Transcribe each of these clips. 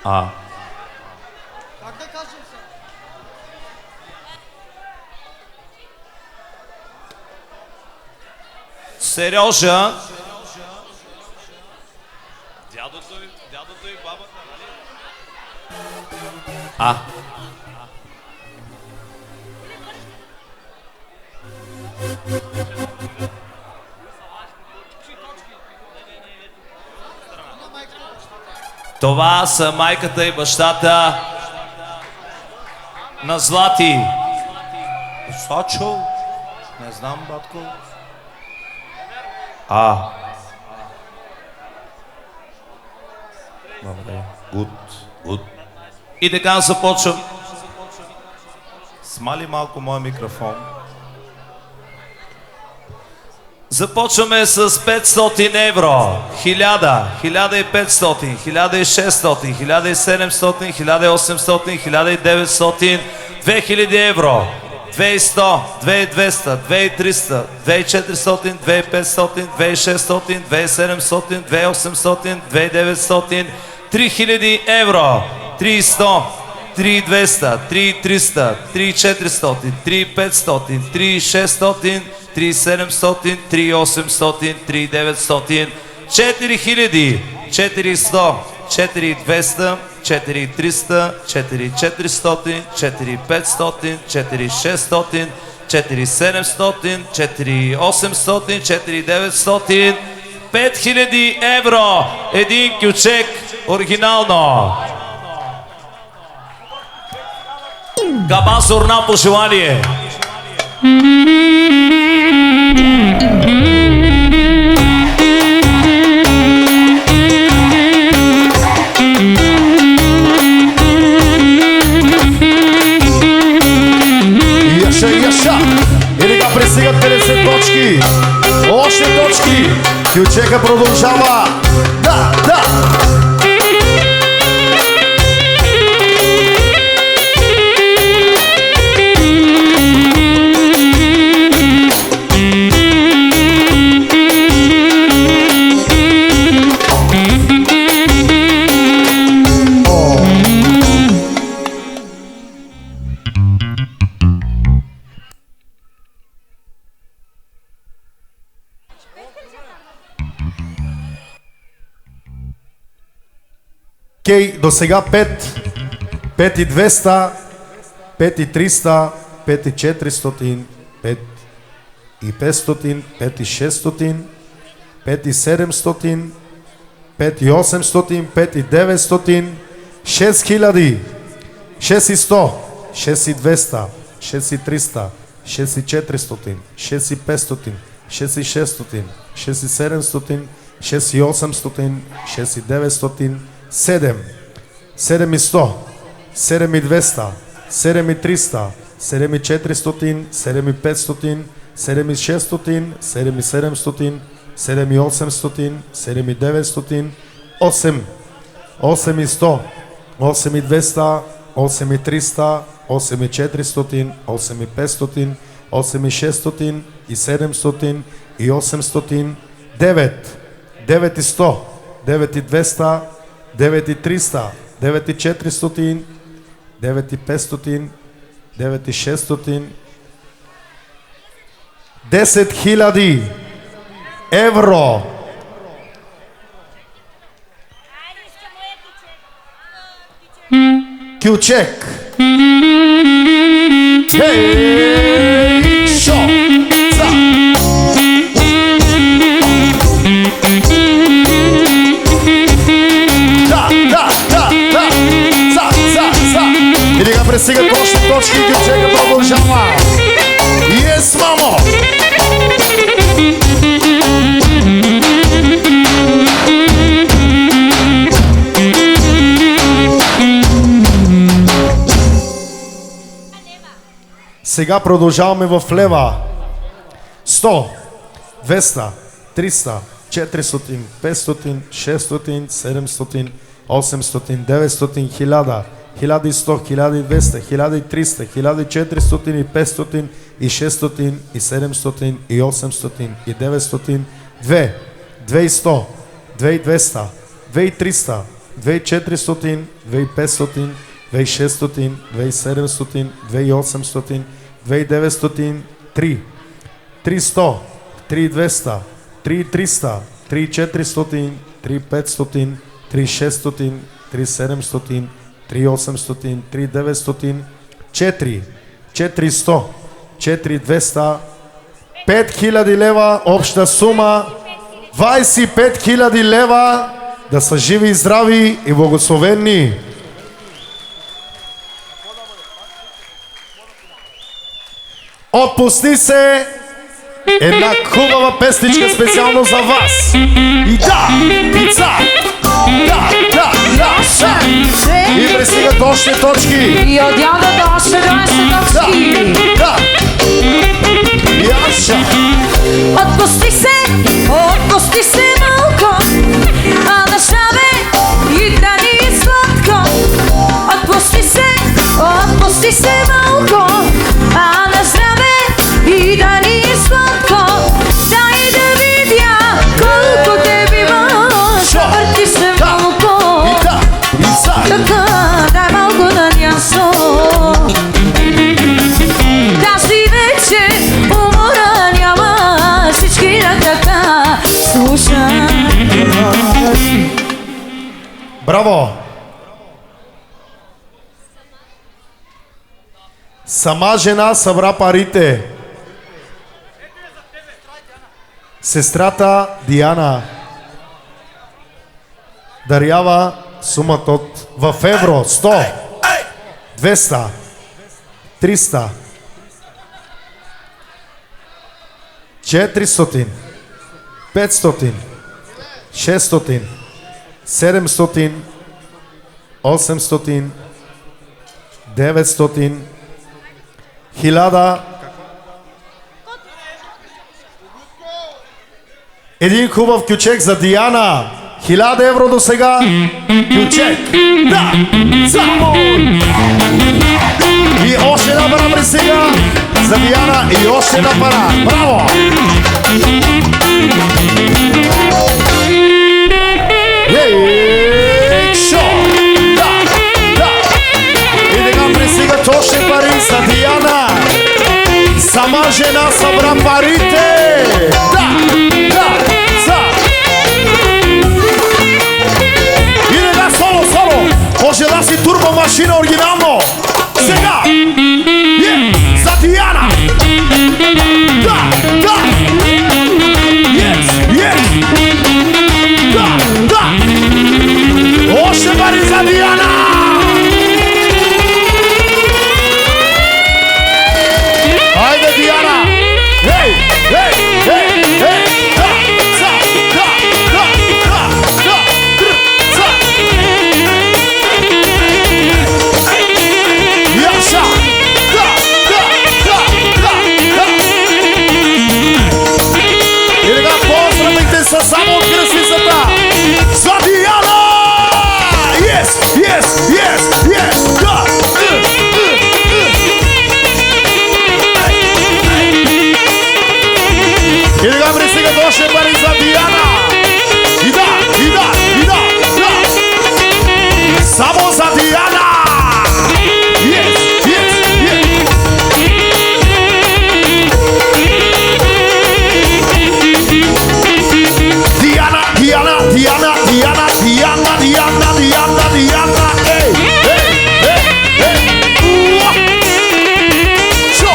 Как да кажем сега? Сережа. Дядото и бабата, нали? Това са майката и бащата на Злати. Сачо? Не знам, батко. Добре. Гуд. И така започвам. Смали малко моя микрофон. Започваме с 500 евро, 1000, 1500, 1600, 1700, 1800, 1900, 2000 евро, 2100, 2200, 2300, 2400, 2500, 2600, 2700, 2800, 2900, 3000 евро, 3100, 3200, 3300, 3400, 3500, 3600, 3700, 3800, 3900, 4000, 400, 4200, 4300, 4400, 4500, 4600, 4700, 4800, 4900, 5000 евро, един кючек, оригинално. Кабас Орна по желание. Яша! И сега пристигат 50 точки. Още точки. Кючека продължава. Да! Окей, до сега 5 и 200, 5 и 300, 5 и 400, 5 и 500, 5 и 600, 5 и 700, 5 и 800, 5 и 900, 6000, 6 и 100, 6 и 200, 6 и 300, 6 и 400, 6 и 500, 6 и 600, 6 и 700, 6 и 800, 6 и 900, 7 и 100, 7 и 200, 7 и 300, 7 и 400, 7 и 500, 7 и 600, 7 и 700, 7 и 800, 7 и 900, 8 и 100, 8 и 200, 8 и 300, 8 и 400, 8 и 500, 8 и 600, и 700, и 800, 9 и 100, 9 и 200, 9 и 300, 9 и 400, 9 и 500, 9 и 600, 10 000 евро. Кючек. Хей, шо, за. И сега пристигат още точки и Кючека продължава. Yes, мамо! Сега продължаваме в лева. 100, 200, 300, 400, 500, 600, 700, 800, 900, 1000, 1100, 1200, 1300, 1400 и 500 и 600 и 700 и 800 и 900, 2, 2100, 2200, 2300, 2400, 2500, 2600, 2700, 2800, 2900, 3, 300, 3200, 3300, 3400, 3500, 3600, 3700, 3800, 3900, 4, 400, 4200, 5000 лева, обща сума 25 000 лева, да са живи и здрави и благословени. Отпусти се една хубава песничка специално за вас. И да, пица, да, и пристигат още точки. И от яда до още 20 точки. Да, Яша. Отпусти се малко, а да шабе и да ни е сладко. Отпусти се малко, а да здраве и да ни е сладко. Дай да видя колко те биваш, върти се малко. Така, дай малко да нясо. Тази вечер умора няма, всички на така слушат. Браво! Сама жена събра парите. Сестрата Диана дарява сумата в евро 100, 200, 300, 400, 500, 600, 700, 800, 900, 1000. Един хубав кючек за Диана. 1000 евро до сега. Кючек. Да. И още една пара при сега за Диана и още една пара. Браво! И така пристигат още пари за Диана. Сама жена събра парите. И така соло. Пожела си турбо машина оригинално. Сега. За Диана. Още пари за Диана! Хайде, Диана! Ей! Яша! И така поздравихте са само от кръстницата! За Диана! Yes! Да! И така пристигат още пари за Диана! И да! Само за Диана! Yes! Диана! Ей! Чо!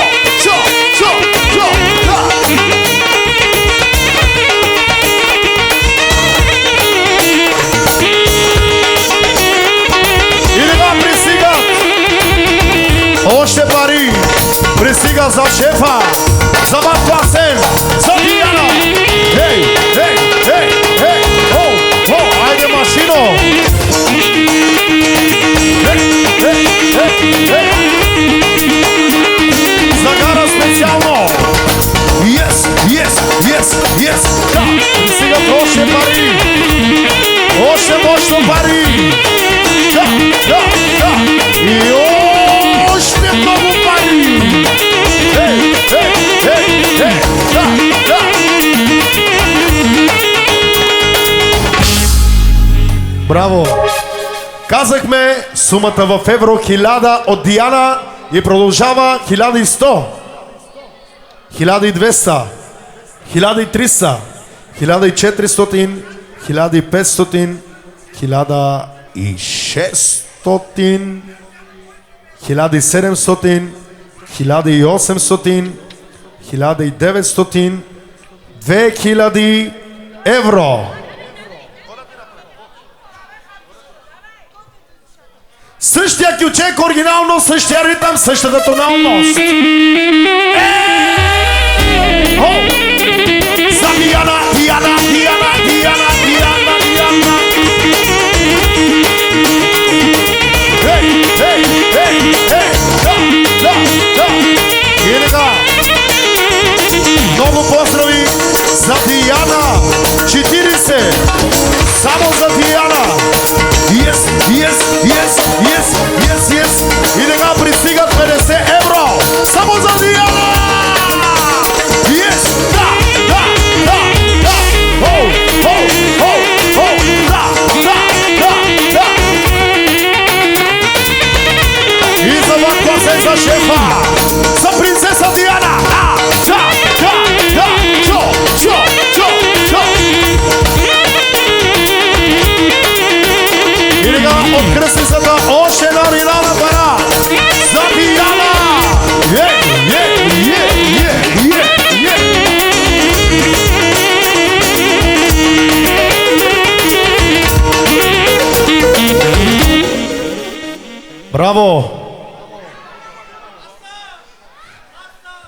И така пристигат още пари. Пристига за шефа, за Марко Асен, за Диана. Ей! Айде машино! Загара специално! Yes! Да! Пристигат още пари! Още мощно пари! Да! И още много пари! Да! Браво! Казахме сумата в евро 1000 от Диана и продължава 1100, 1200, 1300, 1400, 1500, 1600, 1700, 1800, 1900, 2000 евро. Същия кючек, оригинално, същия ритъм, същата тоналност. За Диана, Диана, Диана, Диана, Диана, Диана. Ей, ей, ей, ей, да. И така. Много поздрави за Диана. 40. Само за Диана. Yes, yes, yes, yes, yes, yes. И така пристигат 50 евро. Само за Диана. Yes, да. Ho, ho, ho, ho, да. И за въпроса за шефа. За принцеса Диана. Да. Чо. И сега от кръстницата още една ринана пара за Диана! Браво!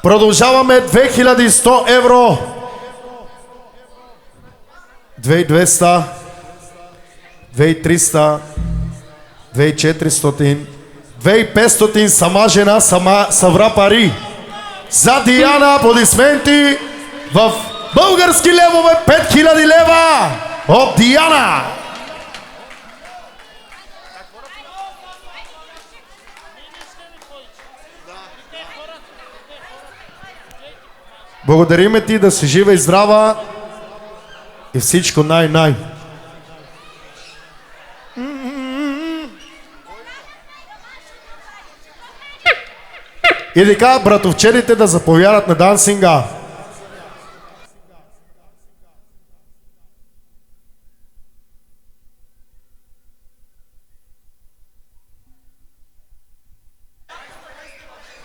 Продължаваме 2100 евро. 2200, 2300, 2400, 2500, сама жена, сама събра пари. За Диана аплодисменти в български левове 5000 лева от Диана. Благодариме ти, да си жива и здрава и всичко най-най. И така, братовчерите да заповядат на дансинга.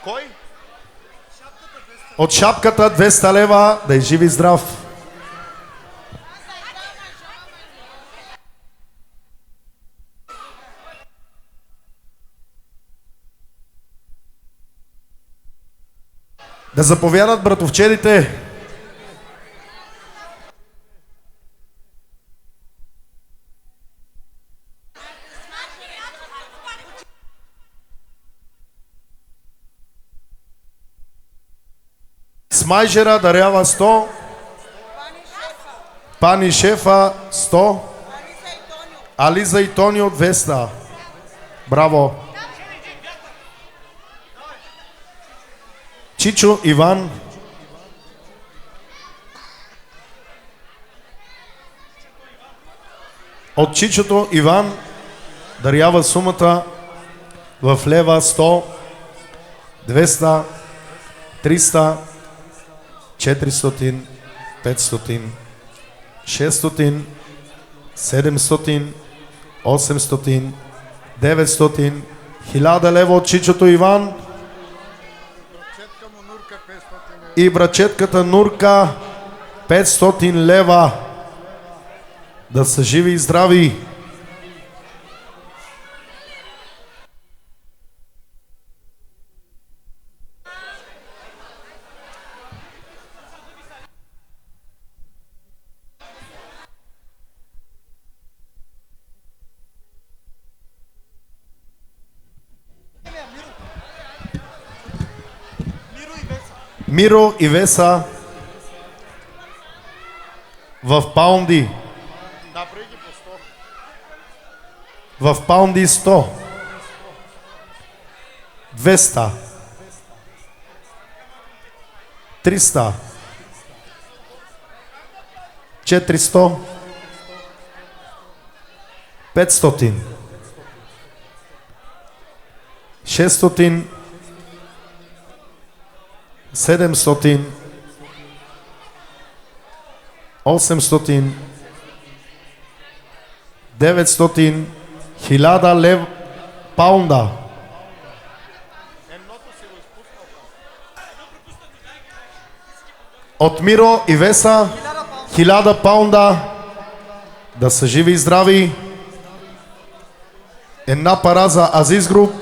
Кой? От шапката 200 лева, да е жив и здрав. Да заповядат братовчерите. Смайжера дарява 100. Пани шефа 100. Ализа и Тонио 200. Браво. Чичо Иван. От Чичото Иван дарява сумата в лева 100, 200, 300, 400, 500, 600, 700, 800, 900, 1000 лева от Чичото Иван. И братчетката Нурка 500 лева. Да са живи и здрави. Миро и Веса в паунди. В паунди 100, 200, 300, 400, 500, 600, 700, 800, 900, 1000 лев паунда. От Миро и Веса 1000 паунда. Да са живи и здрави. Една пара за Азиз Груп.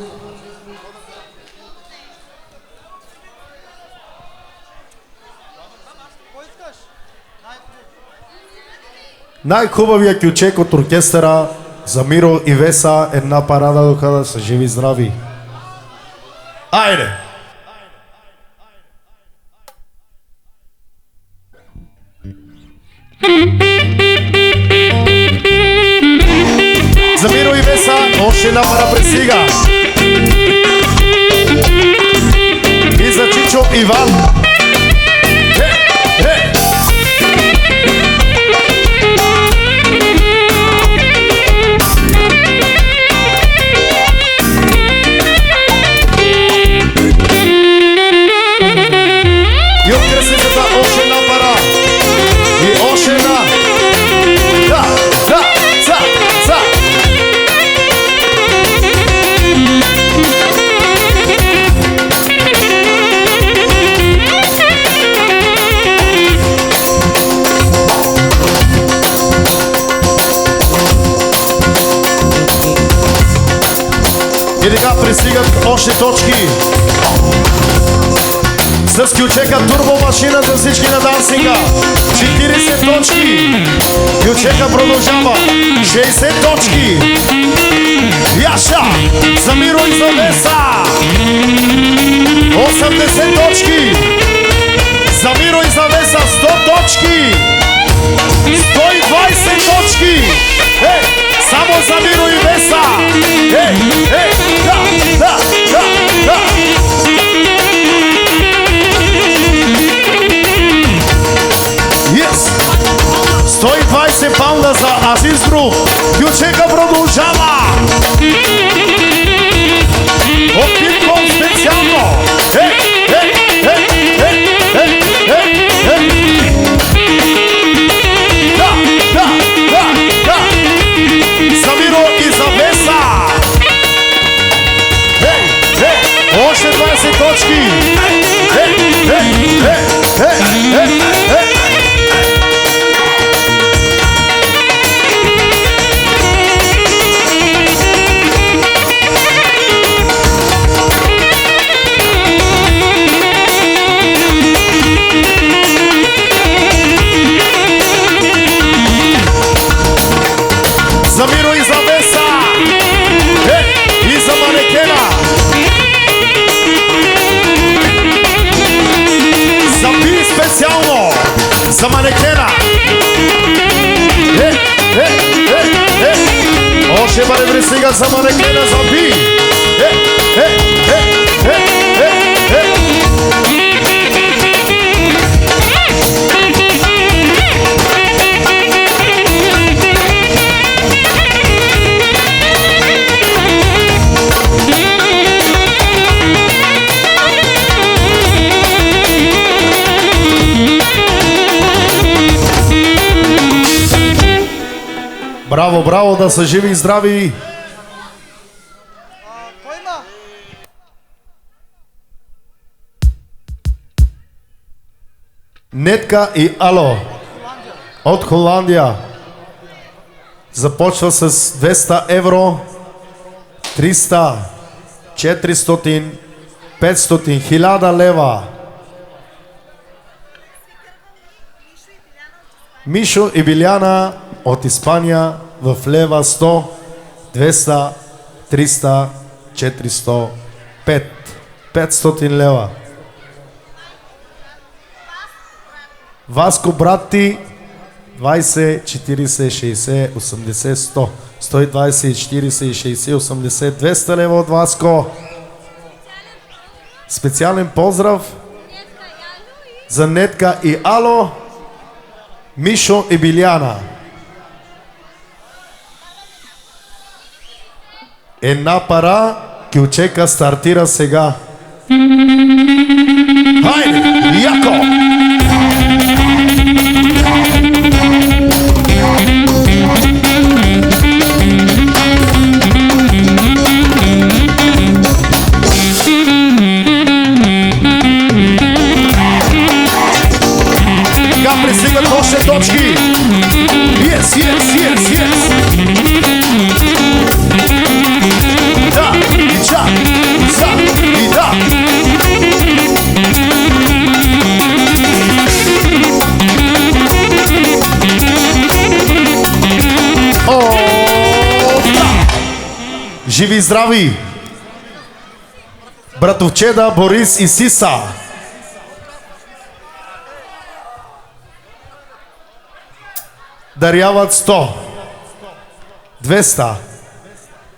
Най-хубавия кючек от оркестъра за Миро и Веса. Една парада дока да са живи и здрави. Айде! За Миро и Веса още една пара пристига. И за Чичо Иван. И от кръстницата още една пара. И още една. И така пристигат още точки. С кючека турбомашина за всички на дансинга. 40 точки. Кючека продължава. 60 точки. Яша! За Миро и за Веса. 80 точки. За Миро и за Веса 100 точки. 120 точки. Само за Миро и Веса. Да. Yes! 120 паунда за Азиз Груп. Кючека продължава. От Питкон специално. Да. За Миро и за Веса. Още 20 точки. За Миро и за Веса. И за манекена. За Би специално. За манекена. Още бъде пристига за манекена за Би. Браво, да са живи и здрави! Кой има? Нетка и Ало от Холандия. Започва с 200 евро, 300, 400, 500, 1000 лева. Мишо и Биляна от Испания в лева 100, 200, 300, 400, 500 лева. Васко брат ти 20, 40, 60, 80, 100. 120, 40, 60, 80, 200 лева от Васко. Специален поздрав за Нетка и Ало, Мишо и Биляна. Една пара Кючека стартира сега. Хайде, яко! Сега пристигат още точки. Yes, yes, yes, yes. Да, и ча, и за, и да. О, да. Живи и здрави! Братовчеда Борис и Сиса. Даряват 100, 200,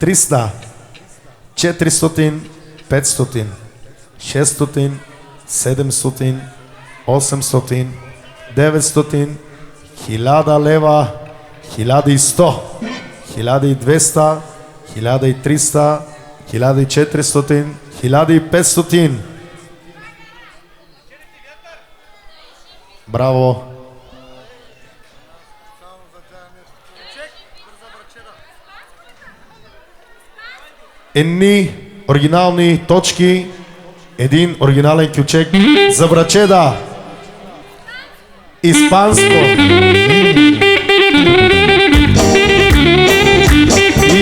300, 400, 500, 600, 700, 800, 900, 1000 лева, 1100, 1200, 1300, 1400, 1500. Браво! Едни оригинални точки, един оригинален кючек за Брачеда. Испанско.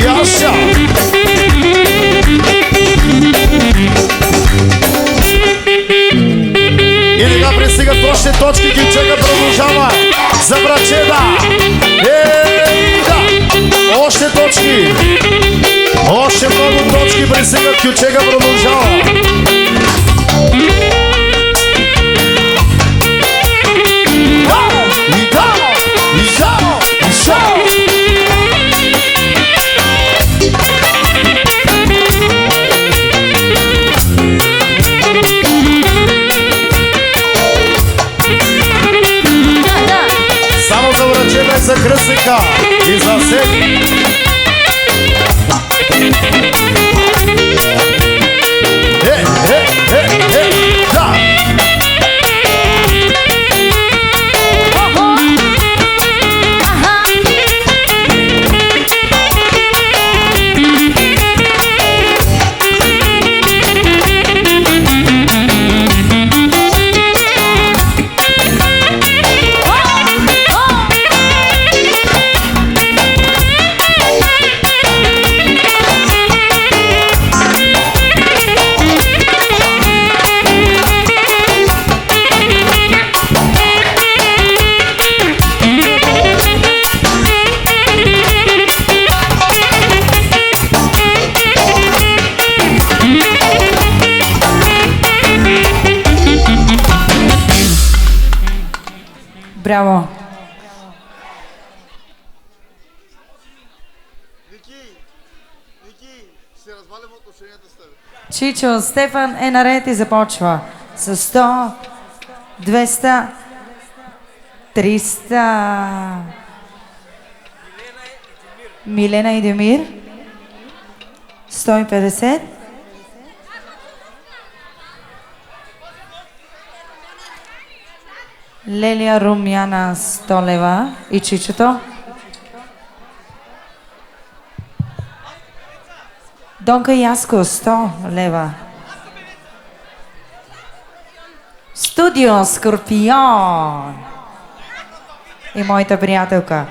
Яша. И сега пристигат още точки, кючека продължава за Брачеда. Да! Още точки. Още много точки пристигат, кючека продължава. Само за Брачеда и за кръстника и за всеки. Да! Браво! Вики, ще развалим отношенията с теб. Чичо, Стефан е наред и започва с 100, 200, 300. Милена и Демир. 150. Лелия Румяна 100 лева и Чичото. Донка Яско 100 лева. Студио Скорпион и моята приятелка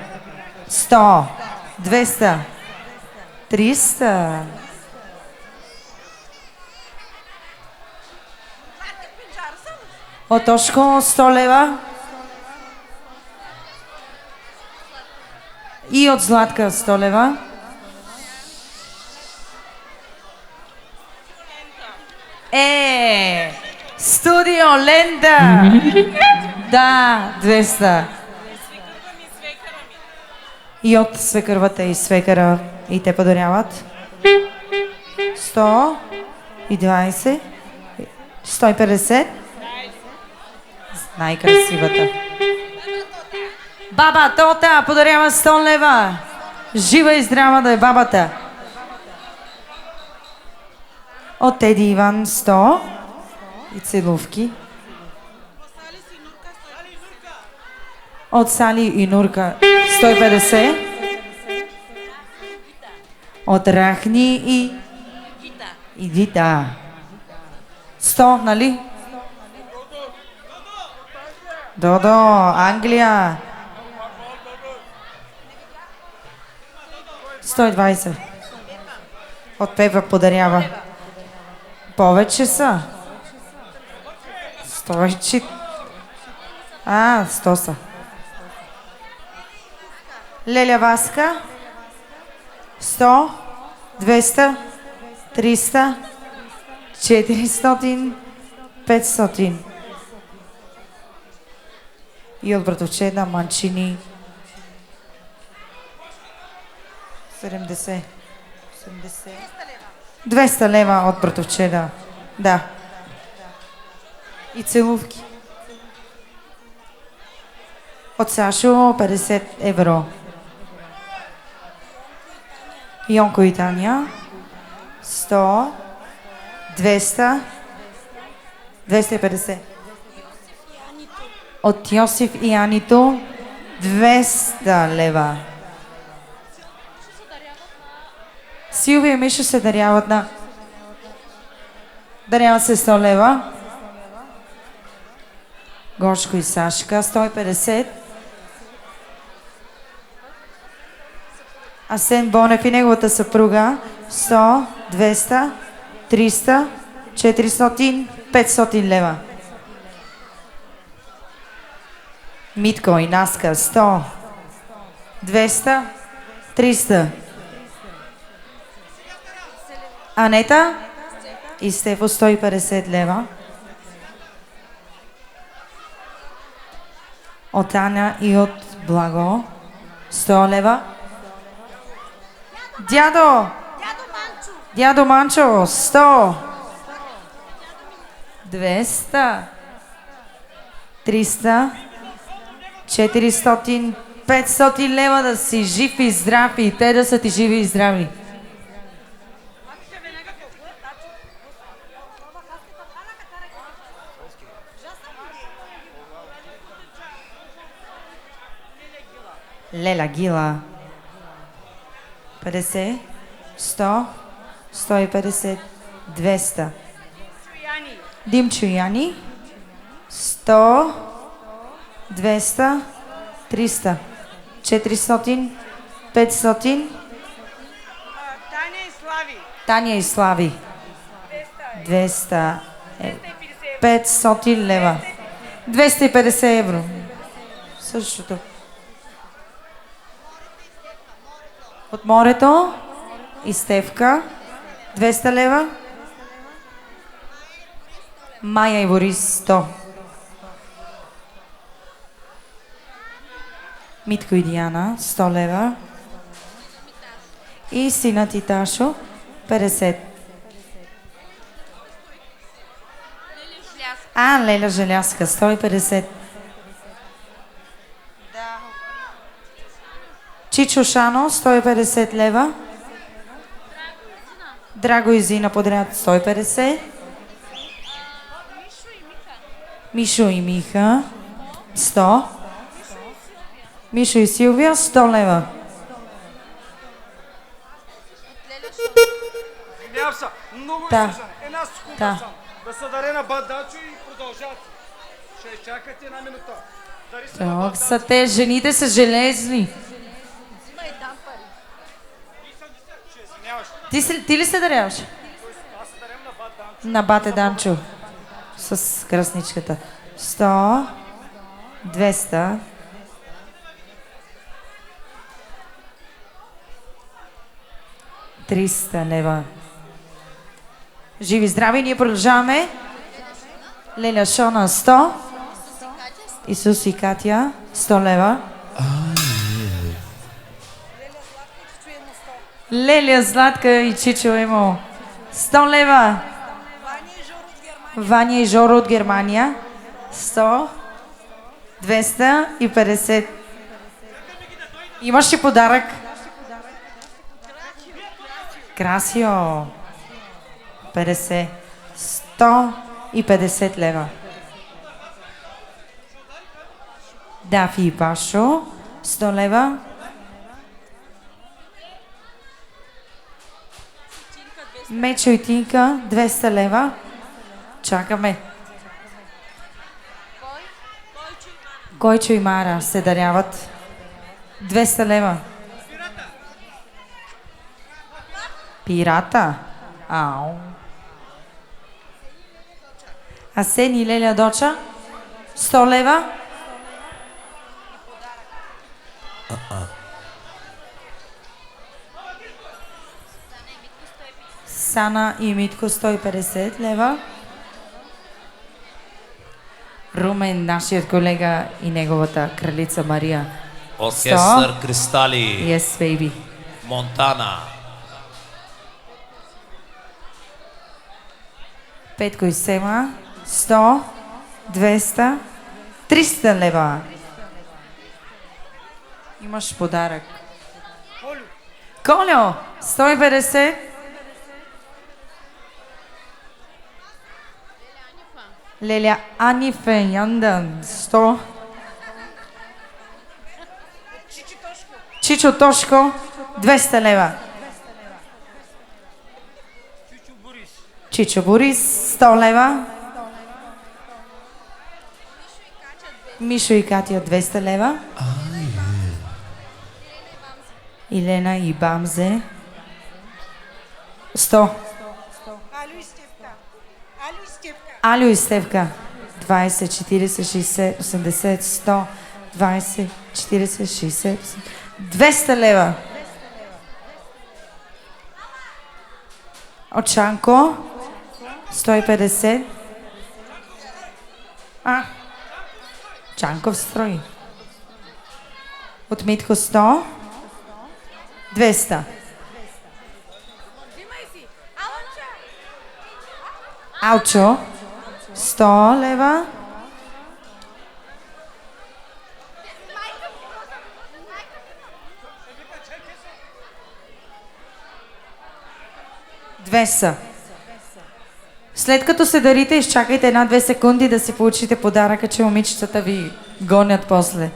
100, 200, 300. Отошко 100 лева. И от Златка 100 лева. Студио Ленда. Да, 200. И от свекървата и свекъра и те подаряват. 100 и 20, 150. Най-красивата. Баба Тота подарява 100 лева. Жива и здрава да е бабата. От Теди Иван 100 и целувки. От Сали и Нурка 150. От Рахни и Гита 100, нали? Додо, Англия 120. От Пепа подарява. Повече са. 100. 100 са. Леля Васка 100, 200, 300, 400, 500. И от братовчеда Манчини 70. 200 лева от братовчеда. Да. И целувки. От Сашо 50 евро. Йонко и Таня 100, 200, 250. От Йосиф и Анито 200 лева. Силвия и Миша се даряват на... Даряват се 100 лева. Гошко и Сашка 150. Асен Бонев и неговата съпруга 100, 200, 300, 400, 500 лева. Митко и Наска 100, 200, 300. Анета и Стефо 150 лева. От Аня и от Благо 100 лева. Дядо Манчо 100, 200, 300, 400, 500 лева, да си жив и здрав и те да са ти живи и здрави. Леля Гила 50, 100, 150, 200. Димчо Яни 100, 200, 300, 400, 500. Таня и Слави 200, 500 лева. 250 евро. Същото. От Морето и Стевка 200 лева. Майя и Борис 100. Митко и Диана 100 лева. И синът и Ташо 50. Леля Желязка 150. Чичо Шано 150 лева. Драго и Зина подряд 150. Мишо и Миха 100. Мишо и Силвия 100 лева. Извинявам се, много Да. излежане. Една секунда Да. само. Да се даде на Бадачо и продължат. Ще изчакате една минута. Дари се на Тук Бадачо. са те, жените са железни. Ти ли се даряваш? Аз се дарем на Бадачо. На Бате Данчо. С красничката. 100, 200, 300 лева. Живи здрави, ние продължаваме. Леля Шона 100. Исус и Катя 100 лева. Леля Златка и Чичо Емо 100 лева. Ваня и Жоро от Германия 100, 250. Имаш ли подарък? Красио. 50, 150 лева. Дафи и Пашо, 100 лева. Мечо и Тинка, 200 лева. Чакаме. Гойчо и Мара се даряват. 200 лева. Пирата? Ау. Асен и Леля Доча? 100 лева. Сана и Митко 150 лева. Румен, нашият колега и неговата кралица Мария. Оркестър Кристали. Yes, baby. Монтана. Петко и Сема. 100, 200, 300 лева. Имаш подарък. Колю, 150. Леля Анифе Яндан, 100. Чичо Тошко, 200 лева. Чичо Борис, 100 лева. Мишо и Катя, 200 лева. Илена и Бамзе, 100. Алю и Стевка, 20, 40, 60, 80, 100, 20, 40, 60, 200 лева. Очанко, 150. Чанков строй. От Митко 100, 200. Алчо, 100 лева. Двеса. След като се дарите, изчакайте 1-2 секунди да си получите подаръка, че момичетата ви гонят после.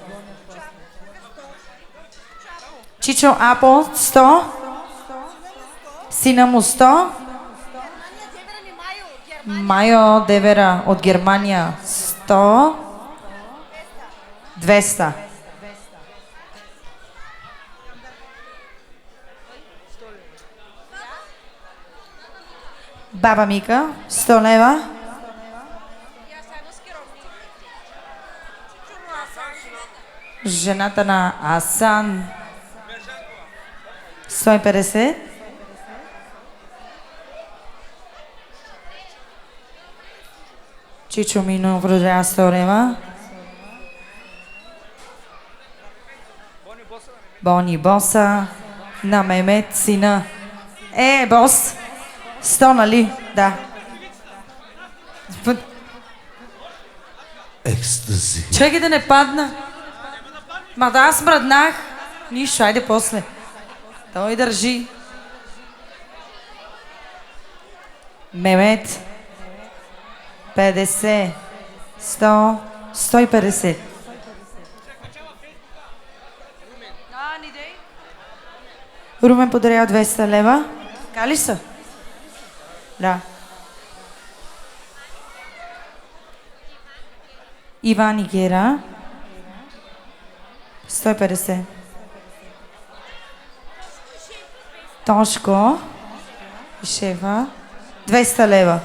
Чичо Апо, 100. Сина му 100. Майо Девера от Германия, 100. 200. Баба Мика, 100 лева. Жената на Асан, 150. Чичо Мино продава 100 лева. Бони Боса на Мемет сина. Бос! 100, нали? Да. Екстази. Чакай да не падна. Ма да, аз мръднах. Нищо, айде после. Той държи. Мемет. 50. 100. 150. Румен подарява 200 лева. Така ли са? Да. Иван и Гера. 150. Тошко и шефа. 200 лева.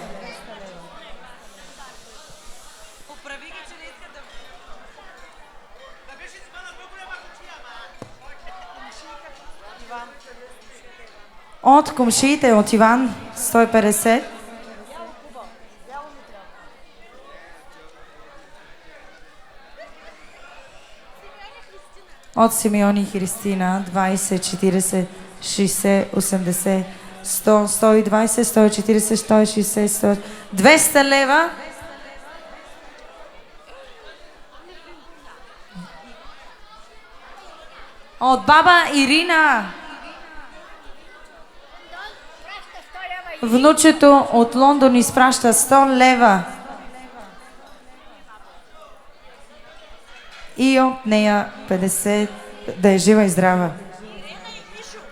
От комшиите, от Иван, 150. От Симеон и Христина, 20, 40, 60, 80, 100, 120, 140, 160, 100, 200 лева. От баба Ирина. Внучето от Лондон изпраща 100 лева. И от нея 50, да е жива и здрава.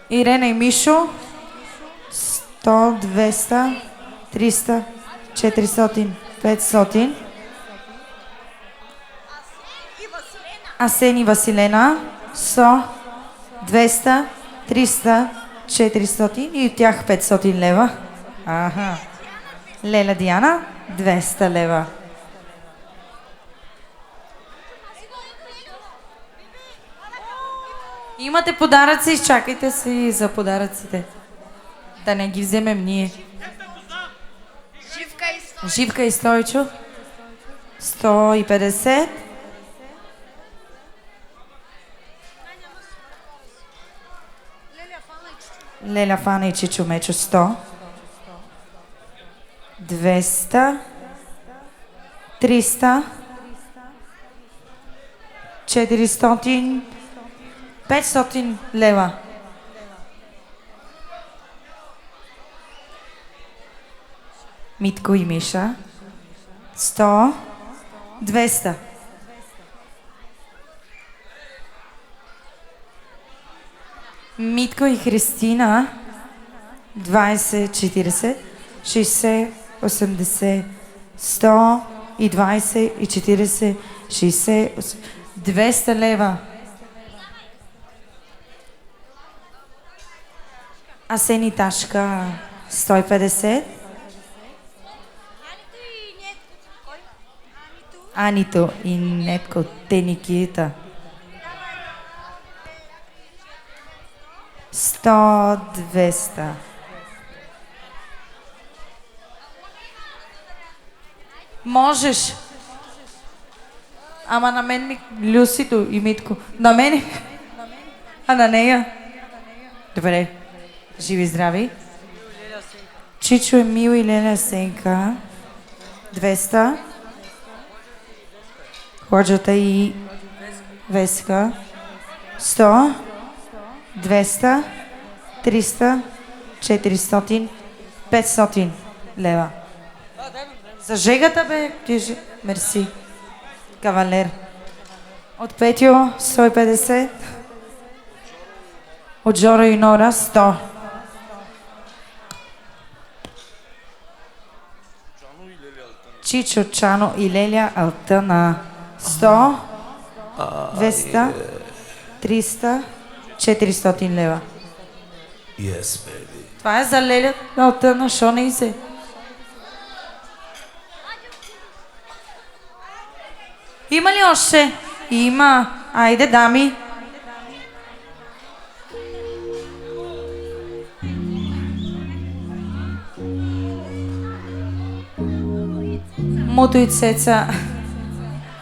Ирена и Мишо 100, 200, 300, 400, 500. Асен и Василена 100, 200, 300, 400 и от тях 500 лева. Аха. Леля Диана 200 лева. Имате подаръци, изчакайте си за подаръците. Да не ги вземем ние. Живка и Стойчо 150. Леля Фана и Чичо Мечо 100. 200. 300. 400. 500 лева. Митко и Миша 100. 200. Митко и Христина 20, 40, 60, 80, 100 и 20 и 40, 60, 200 лева. Асен и Ташка 150. Анито и Нетко Теникита 100, 200. Можеш. Ама на мен ми Люсито и Митко. На мене? А на нея? Добре. Живи и здрави. Чичо, Емил и Леля Сенка 200. Ходжата и Веска 100. 200, 300, 400, 500 лева. За жегата бе, мерси. Кавалер. От Петио 150. От Жоро и Нора 100. Чичо, Чано и Леля Алтана 100, 200, 300, 400 лева. Yes, baby. Това е за Леля Алтана, шо не изе? Има ли още? Има. Айде, дами. Мото и Цеца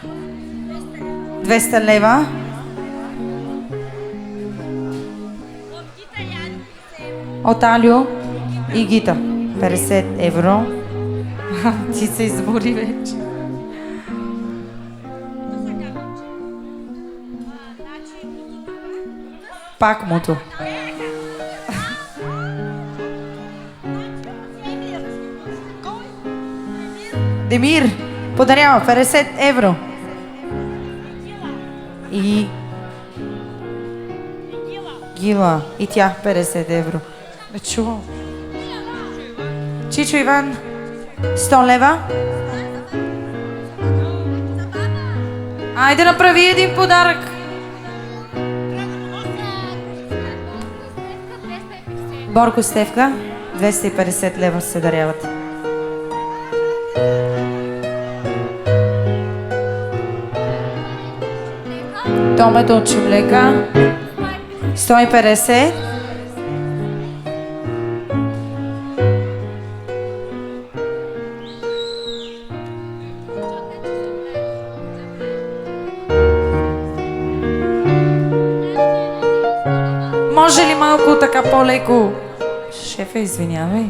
200 лева. От Алио и Гита 50 евро. Ти се избори вече. Пак Мото. Демир подарява 50 евро. И Гила. И тя 50 евро. Не чувам. Чичо Иван 100 лева. Айде направи един подарък. Борко Стевка 250 лева се даряват. Томето от Чумлека 150. Може ли малко така по-леко? Шефе, извинявай.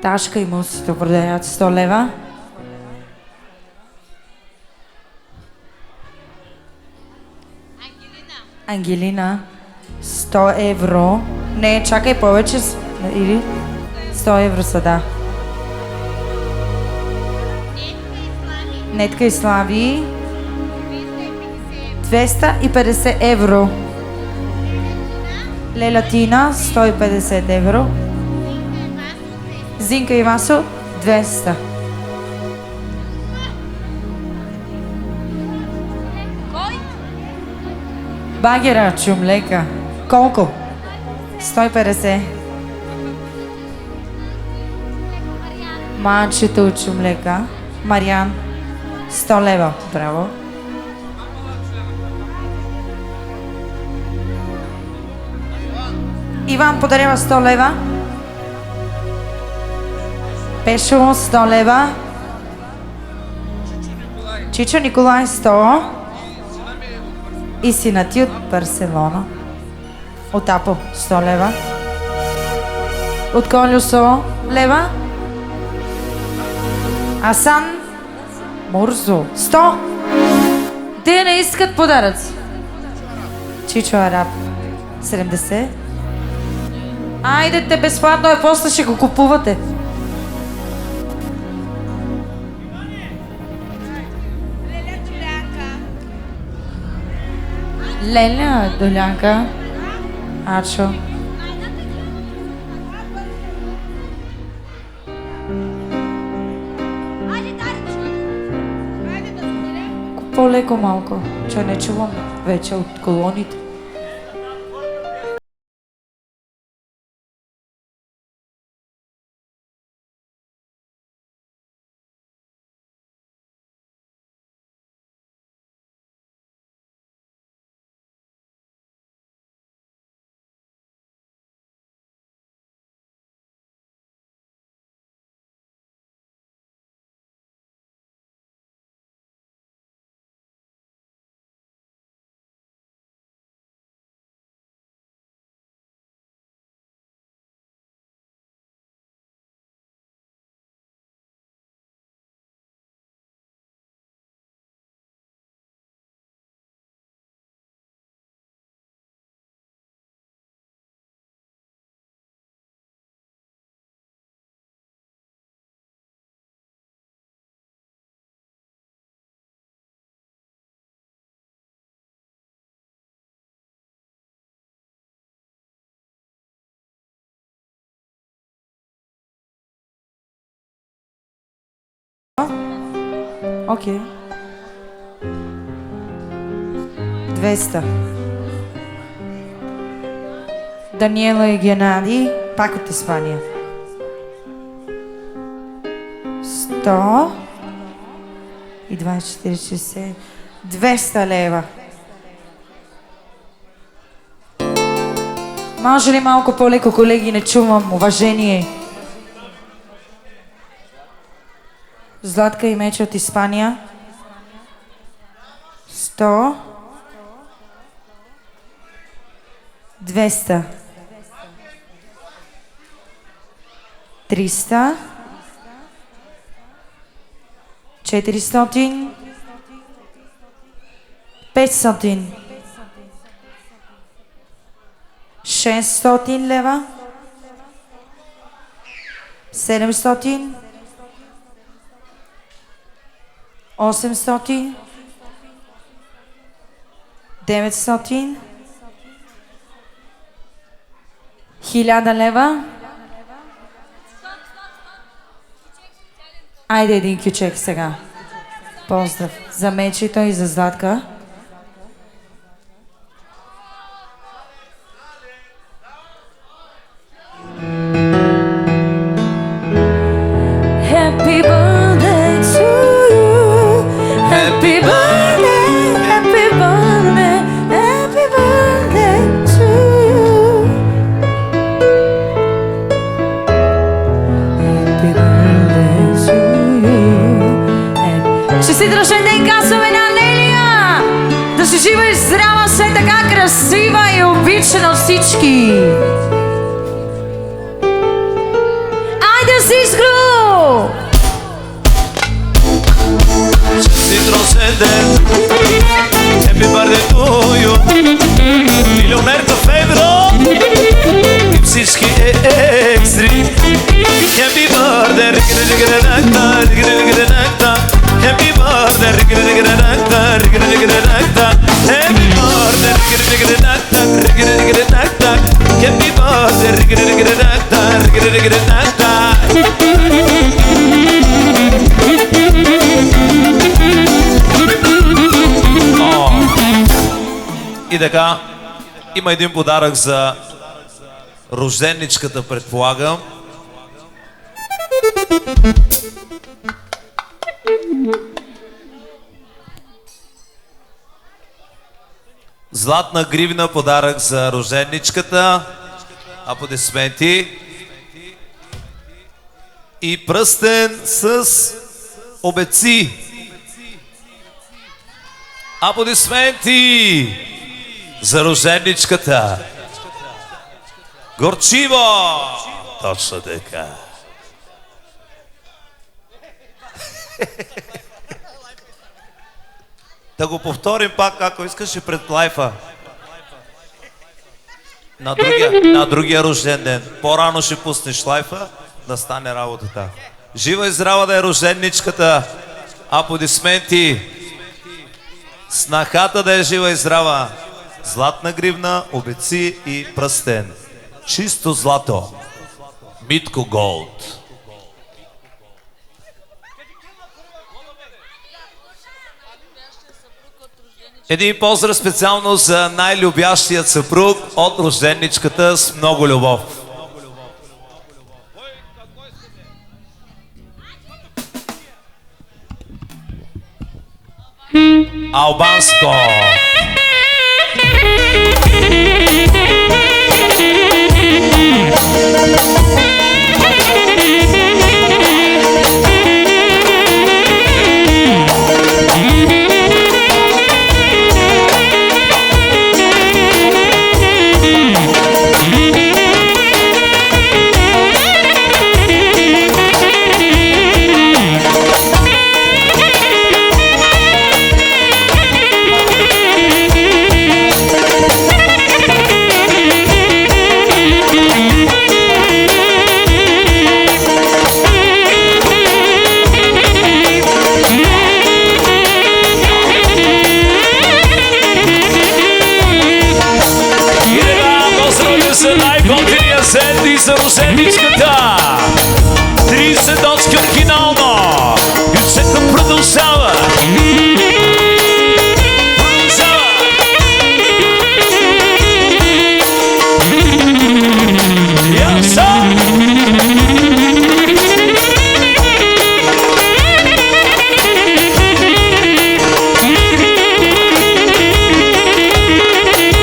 Ташка и Мусито продават 100 лева. Ангелина 100 евро. Не, чакай повече. Или 100 евро са, да. Нетка и Слави 250 евро. Лелатина 150 евро. Зинка и Васо 200. Багера Чумлека. Колко? 150. Манчето от Чумлека. Мариан 100 лева. Браво. Иван подарява 100 лева. Пешо 100 лева. Чичо Николай 100. И сина ти от Барселона. От Апо 100 лева. От Колю 100 лева. Асан Мурзо 100. Те не искат подаръци. Чичо Араб 70. Айдете, безплатно е, после ще го купувате. Леля Долянка. Ачо. По-леко малко, че не чувам вече от колоните. Окей. 200. Даниела и Геннади, пак от Испания. 100. И 24, 60. 200 лева. Може ли малко по-леко, колеги, не чувам, уважение? Златка и Мече от Испания. 100. 200. 300. 400. 500. 600 лева. 700. 800, 900, 1000 лева. Айде един кючек сега. Поздрав за Мечето и за Златка. Happy birthday to you. Happy birthday, happy birthday, happy birthday to you. Happy birthday to you. Честит рожден ден казваме на Нелия! Да си жива и здрава, все така красива и обичана от всички! Айде всичко! Честит рожден ден, happy birthday to you. Милионерто Федро и всички Happy birthday, и така, има един подарък за рожденничката, предполагам. Златна гривна подарък за рожденничката. Аплодисменти. И пръстен с обеци. Аплодисменти за рожденничката. Горчиво! Точно така. Да го повторим пак, ако искаш и пред лайфа. На другия рожден ден. По-рано ще пуснеш лайфа, да стане работата. Жива и здрава да е рожденничката. Аплодисменти. Снахата да е жива и здрава. Златна гривна, обеци и пръстен. Чисто злато. Митко Голд. Един поздрав специално за най-любящият съпруг от рожденничката с много любов. Албанско. За рожденничката 30 точки оригинално. Бюджетът продължава.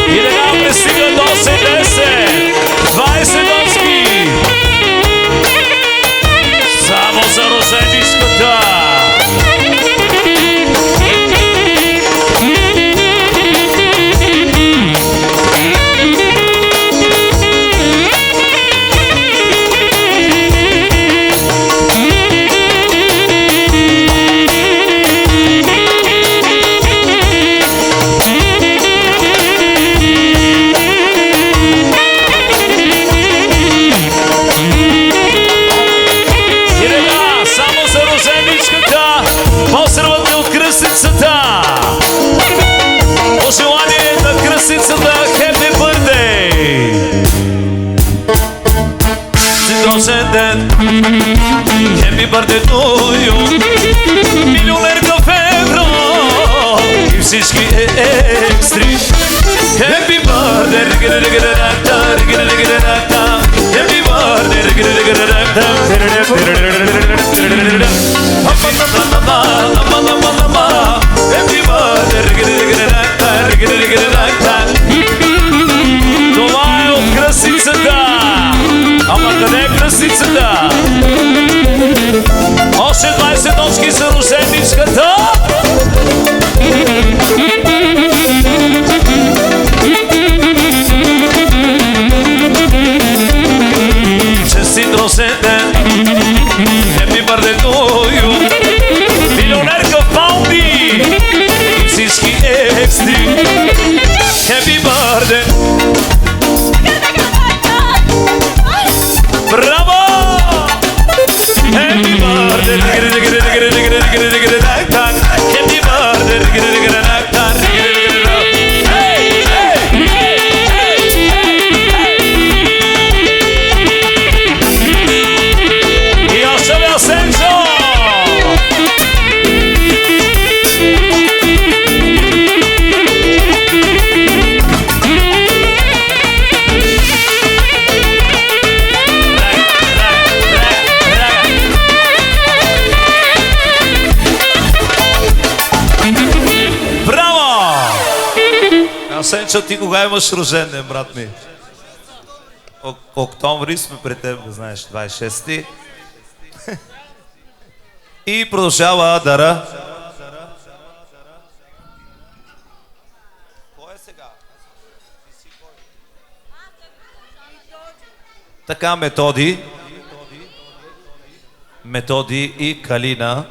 И така пристига до 70, 20 точки. Само за рожденничката. Поздравът от кръстницата. Пожелание на кръстницата. Happy birthday. Си рожден ден. Happy birthday to you. Милионерка в евро и всички екстри. Happy birthday. Happy Това е от кръстницата. Ама къде е кръстницата? Още 20 точки за рожденничката. Честит рожден ден. Happy birthday to you. Милионерка в паунди и всички екстри. Happy birthday. Браво! Happy birthday. Мечо, ти кога имаш рожден ден, брат ми? Октомври сме при теб, да знаеш, 26-ти. И продължава Дара. Кой е сега? Така, Методи и Калина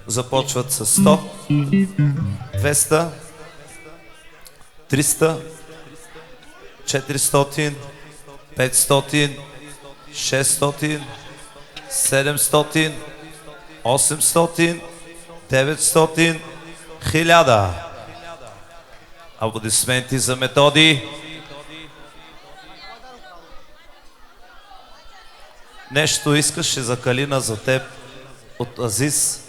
започват с 100, 200, 300, 400, 500, 600, 700, 800, 900, 1000. Аплодисменти за Методи. Нещо искаше за Калина, за теб от Азис.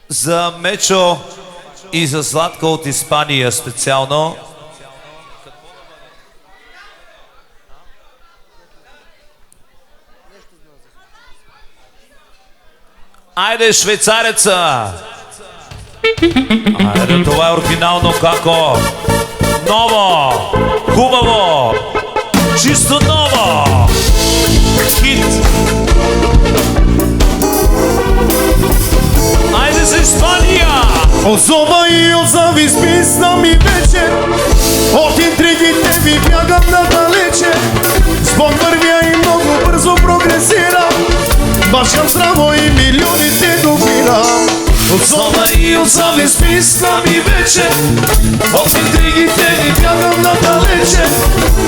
За Мечо и за Златка от Испания специално. Айде, швейцареца! Айде, това е оригинално како? Ново! Хубаво! Чисто ново! Хит! Айде за Испания! Озова и озави списна ми вече, от интригите ви бягам надалече. С Бог вървя и много бързо прогресирам, башкам здраво и милионите добирам. Озова и озави списна ми вече, от интригите ви бягам надалече.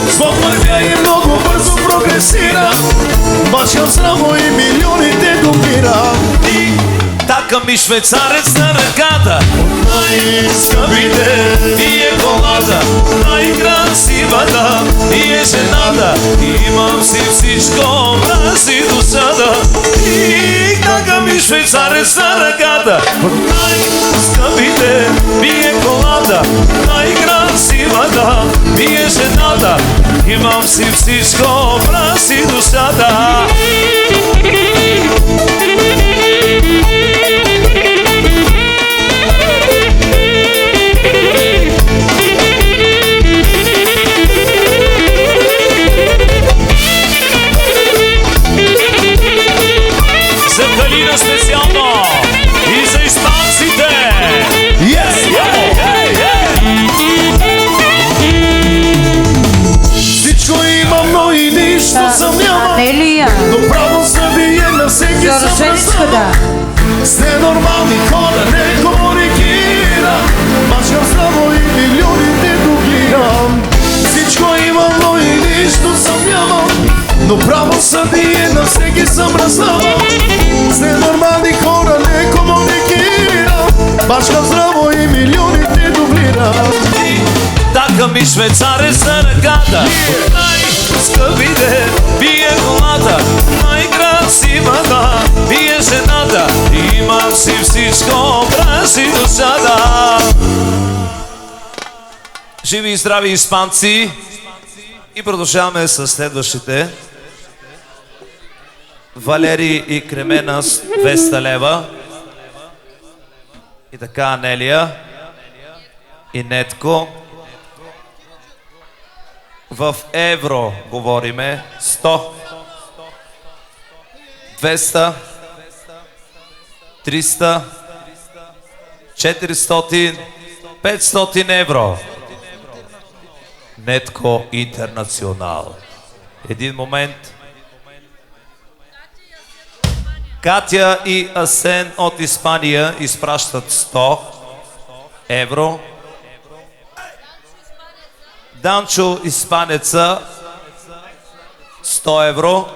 С Бог вървя и много бързо прогресирам, башкам здраво и милионите добирам. Така ми швейцарец на ръката, най-скъпите и е колата, най-красивата и е жената. Имам си всичко, мрази душата. И така ми швейцарец на ръката, най-скъпите и е колата, най-красивата и е жената. Имам си всичко, мрази душата. За Калина специално и за испанците. Всичко имам, но и нищо съм няма. Но право съдие на всеки съм раздава. С ненормални хора не комуникирам, башкам здраво и милионите дублирам. Всичко имам, но и нищо съм няма. Но право съдие на всеки съм раздава. С ненормални хора не комуникирам, башкам здраво и милионите дублирам. Така ми швейцарец на ръката, най-скъпите бие колата, най-красивата бие жената. Имам си всичко, мрази душата. Живи и здрави испанци! И продължаваме с следващите. Валери и Кремена с 200 лева. И така Анелия и Нетко. В евро говориме 100, 200, 300, 400, 500 евро. Нетко Интернационал. Един момент. Катя и Асен от Испания изпращат 100 евро. Данчо Испанеца 100 евро.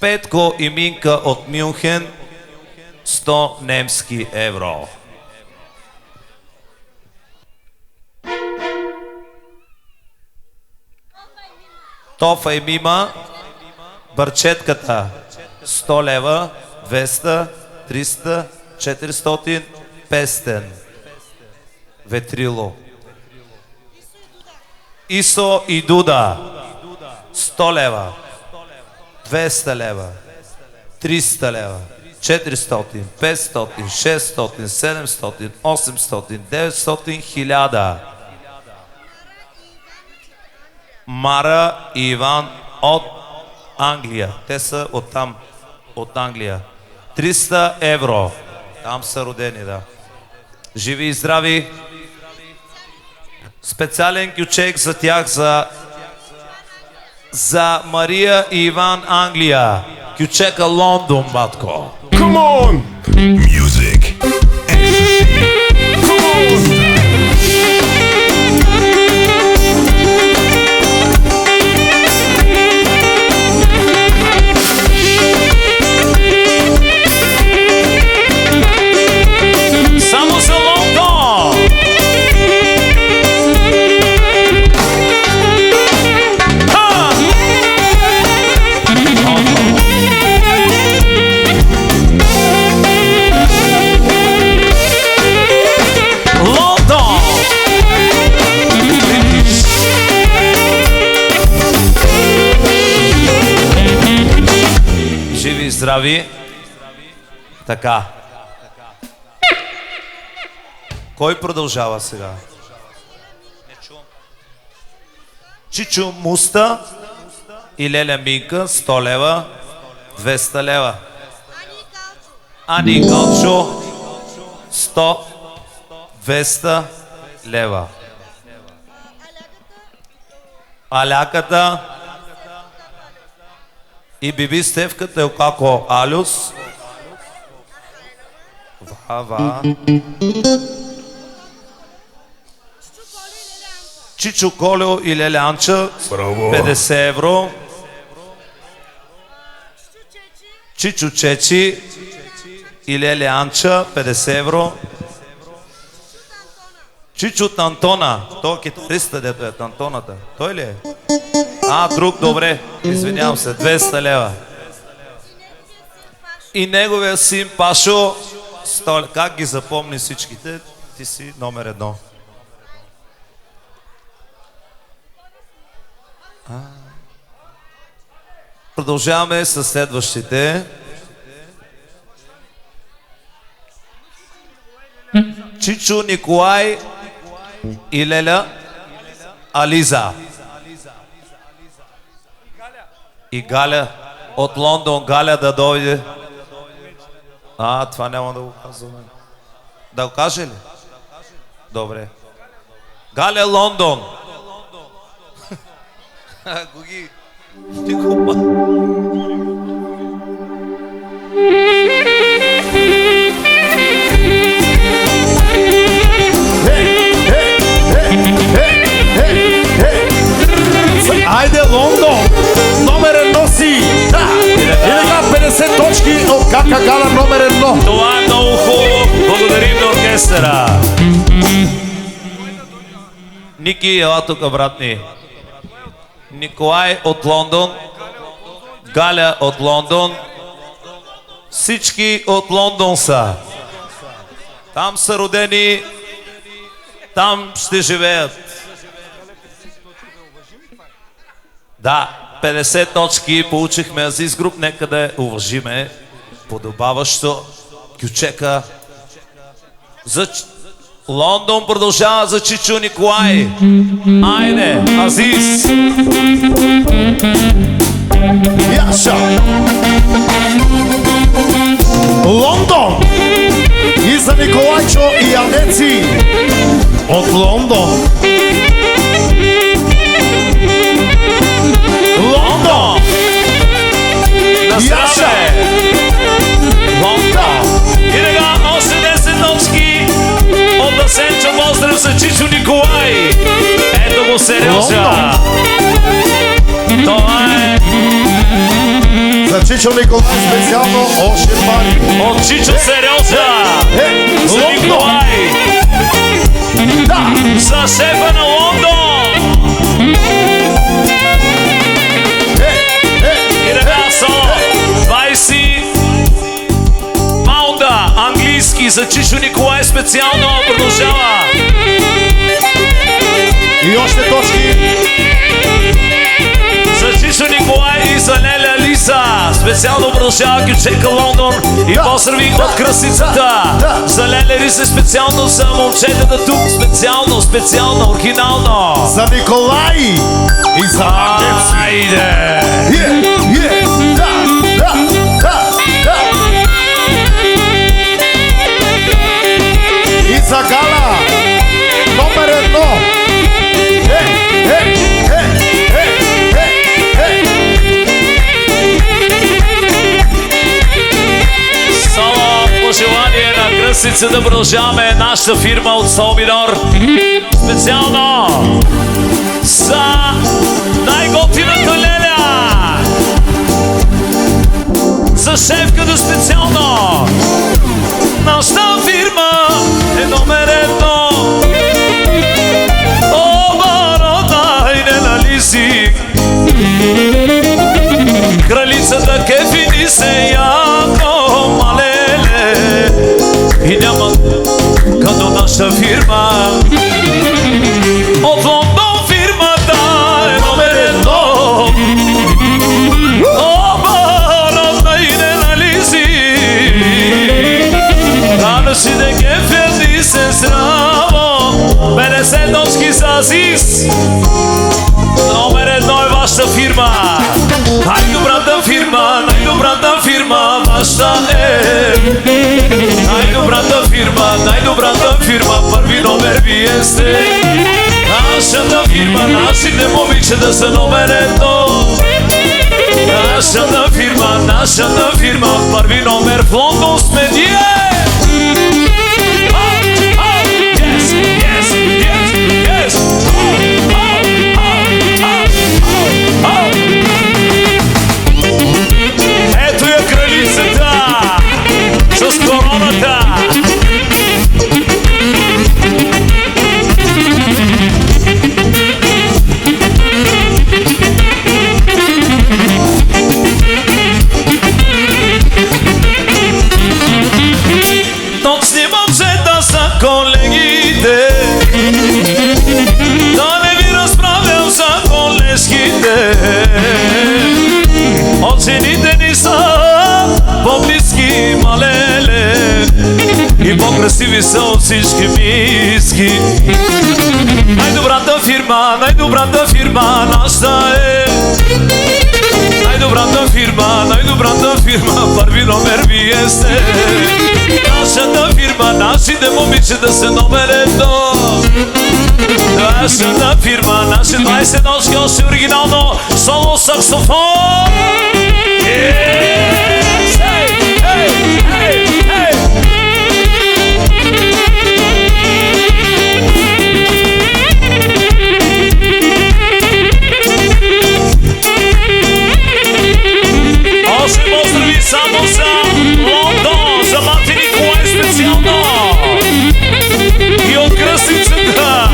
Петко и Минка от Мюнхен 100 немски евро. Тофа и Мима, Бърчетката 100 лева, 200, 300, 400, 500. Ветрило. Исо и Дуда 100 лева, 200 лева, 300 лева, 400, 500, 600, 700, 800, 900, 1000. Мара и Иван от Англия. Те са оттам, от Англия. 300 евро. Там са родени, да. Живи и здрави. Специален кючек за тях, за Мария и Иван Англия. Кючека Лондон, батко. Come on! Music. Come on! Само за Лондон! Лондон! Живи и здрави. Така. Кой продължава сега? Чичо Муста и Леля Минка 100 лева, 200 лева. Ани Галчо 100, 200 лева. Аляката и Биби Стевка Телкако Алюс. Ва. Чичо Колео и Леля Анча 50 евро. Чичо Чечи и Леля Анча 50 евро. Чичо Тантона, той китариста, дето е Тантоната. Той ли е? Друг, добре, извинявам се, 200 лева. И неговия син Пашо, как ги запомни всичките? Ти си номер 1. Продължаваме с следващите. Чичо Николай и Леля Ализа. И Галя от Лондон. Галя да дойде. Това няма да го казваме. Да го каже ли? Добре. Галя Лондон. Гоги. Ти купа. Айде, Лондон! Номер 1 си! Да! И така 50 точки от Кака Гала номер 1. Това е много хубаво. Благодарим на оркестъра. Ники, ела тук, брат ни. Николай от Лондон. Галя от Лондон. Всички от Лондон са. Там са родени. Там ще живеят. Да, 50 точки получихме Азис Груп. Нека да уважиме подобаващо кючека. За Лондон продължава за Чичо Николай. Айде, Азис! Яша! Лондон! И за Николайчо и Анеци от Лондон. Лондон! Яша! Лондон! И така, още 10 точки от Асенчо. Поздрав за Чичо Николай. Ето го Сережа. Това е За Чичо Николай специално още пари. от Чичо Сережа. За Лондон! Николай. Да! За шефа на Лондон. И така са 20 паунда английски за Чичо Николай специално продължава. И още точки. За Чичо Николай и за Леля Лиза Специално продължава Гючека Лондон и поздрави от красицата. За лелери се специално за момчетата тук. Специално, оригинално. За Николай и за Агнец. Айде! И за Гала, номер 1. Само пожелание на кръстица да продължаваме нашата фирма от Сол Минор. Специално за най-готината леля. За шефката специално. Нашата фирма е номер 1. Оборота и не нализи. Кралицата кефи ни се яко малеле. И няма като нашата фирма. От Лондон фирмата е номер 1. Оборота и не нализи. Рано си да кефи ни се здраво. 50 нощки за Азис. Номер 1 е вашата фирма. Най-добрата фирма, вашата е. Най-добрата фирма, първи номер вие сте. Нашата фирма, нашите момичета са номер 1. Нашата фирма, първи номер в Лондон сме ние. Ето я кралицата с короната. Точни момчета са колегите, да не ви разправям за колежките. Оцените ни са по-близки, малеле, и по-красиви са от всички миски. Най-добрата фирма, нашата е. Най-добрата фирма, първи номер вие сте. Нашата фирма, нашите момичета са номер 1. Нашата фирма, наши 20 нощки, още оригинално соло саксофон. Още поздрави само за Лондон, за Мати Николай специално. И от кръстицата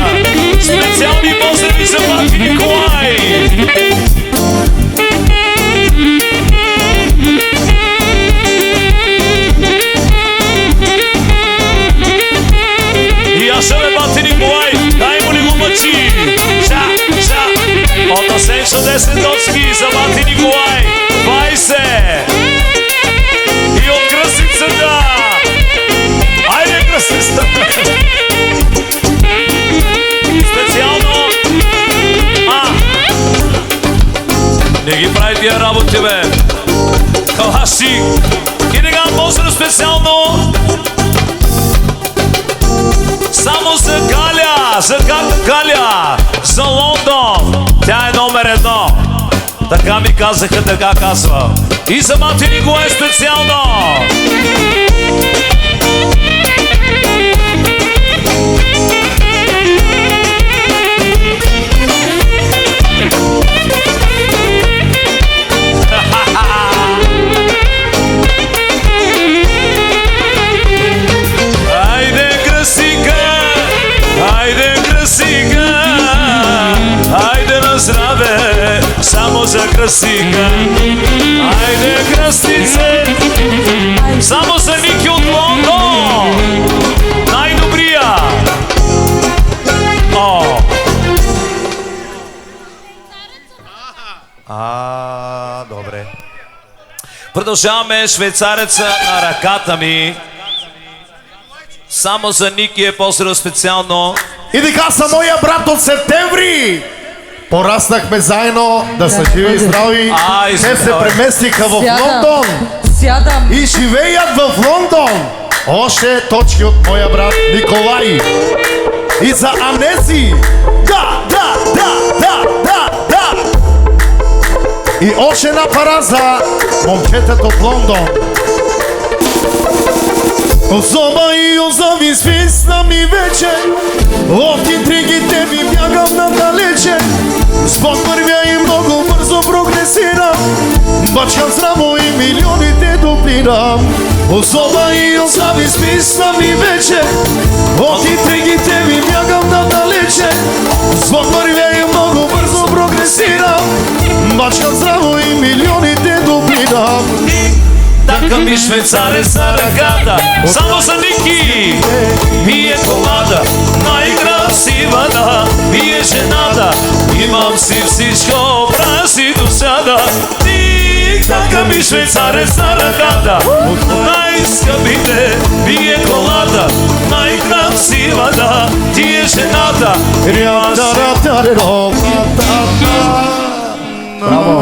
специални поздрави за Мати Николай. И аз ще ме Мати Николай, дай му ли го мъчи. От Асеншо 10 точки за Мати Николай 20. И от кръстицата. Айде кръстицата. Специално. Не ги прави тия работи, бе. Калаши. И сега поздрав специално. Само за Галя. За Галя. За Лондон. Тя е номер 1. Така ми казаха, така казва. И за Мати Николай специално. Айде красика, айде на здраве, само за красика. Айде кръстице, само за Ники от Лондон, най-добрия. Добре. Продължаваме швейцареца на ръката ми. Само за Ники е по-средно специално. И така са моя брат от септември. Пораснахме заедно, да са живи и здрави. Те се преместиха в Лондон. Сядам. И живеят в Лондон. Още точки от моя брат Николай. И за Анеси. Да. И още една пара за момчетата от Лондон. Особа и озови свистна ми вече. От интригите ми бягам надалече. С Бог вървя и много бързо прогресирам. Бачкам здраво и милионите доплирам. Особа и озови свистна ми вече. От интригите ми бягам надалече. С Бог вървя и много бързо прогресирам. Бачкам здраво и милионите доплирам. Така ми швейцарец на ръката, само за Ники. И е колата, най-красивата, и е жената. Имам си всичко, прази до сада. Така ми швейцарец на ръката, най-скъпите, и е колата, най-красивата, ти е жената. Браво!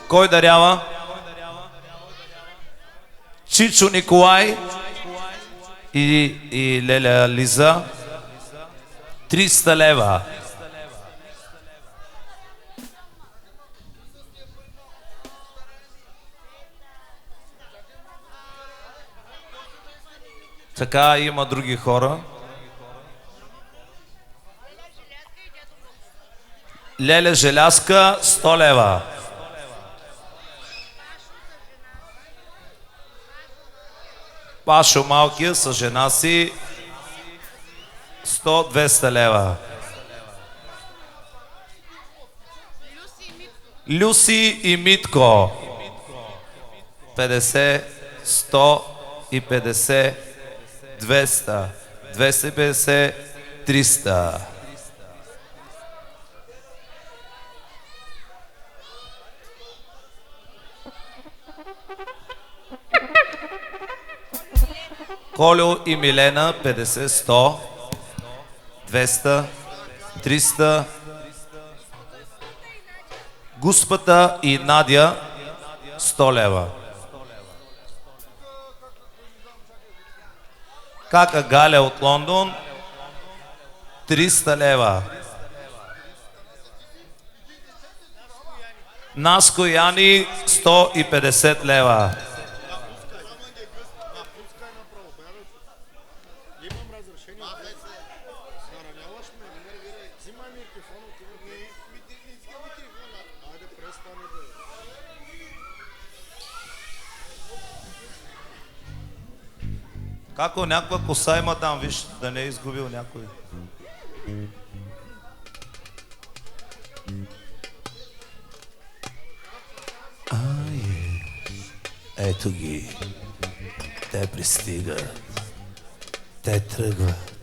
Кой дарява? Чичо Николай и Леля Лиза. 300 лева. Така има други хора. Леля Желязка 100 лева. Пашо малкия с жена си 100-200 лева. Люси и Митко 50, 100 и 50, 200, 250, 300. Колю и Милена 50, 100, 200, 300. Гуспата и Надя 100 лева. Кака Галя от Лондон 300 лева. Наско Яни 150 лева. Како някаква коса има там, виж, да не е изгубил някой. Ето ги. Те пристигат. Те тръгват.